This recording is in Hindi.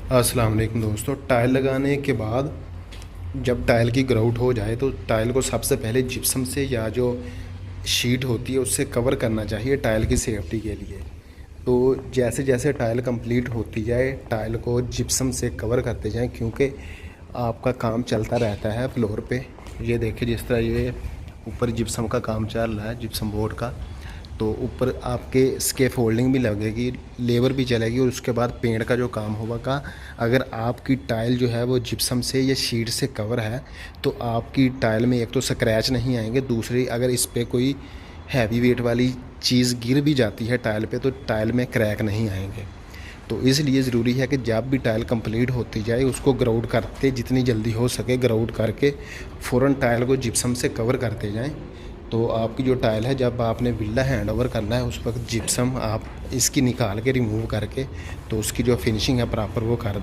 अस्सलाम वालेकुम दोस्तों। टाइल लगाने के बाद जब टाइल की ग्राउट हो जाए तो टाइल को सबसे पहले जिप्सम से या जो शीट होती है उससे कवर करना चाहिए टाइल की सेफ्टी के लिए। तो जैसे जैसे टाइल कंप्लीट होती जाए टाइल को जिप्सम से कवर करते जाएं, क्योंकि आपका काम चलता रहता है फ्लोर पे। ये देखिए जिस तरह ये ऊपर जिप्सम का काम चल रहा है, जिप्सम बोर्ड का, तो ऊपर आपके स्कैफोल्डिंग भी लगेगी, लेबर भी चलेगी और उसके बाद पेंट का जो काम होगा। अगर आपकी टाइल जो है वो जिप्सम से या शीट से कवर है तो आपकी टाइल में एक तो स्क्रैच नहीं आएंगे, दूसरी अगर इस पर कोई हैवी वेट वाली चीज़ गिर भी जाती है टाइल पे तो टाइल में क्रैक नहीं आएंगे। तो इसलिए ज़रूरी है कि जब भी टाइल कंप्लीट होती जाए उसको ग्राउट करते जितनी जल्दी हो सके ग्राउट करके फ़ौरन टाइल को जिप्सम से कवर करते जाएं। तो आपकी जो टाइल है जब आपने बिल्डा हैंड ओवर करना है उस वक्त जिप्सम आप इसकी निकाल के रिमूव करके तो उसकी जो फिनिशिंग है प्रॉपर वो कर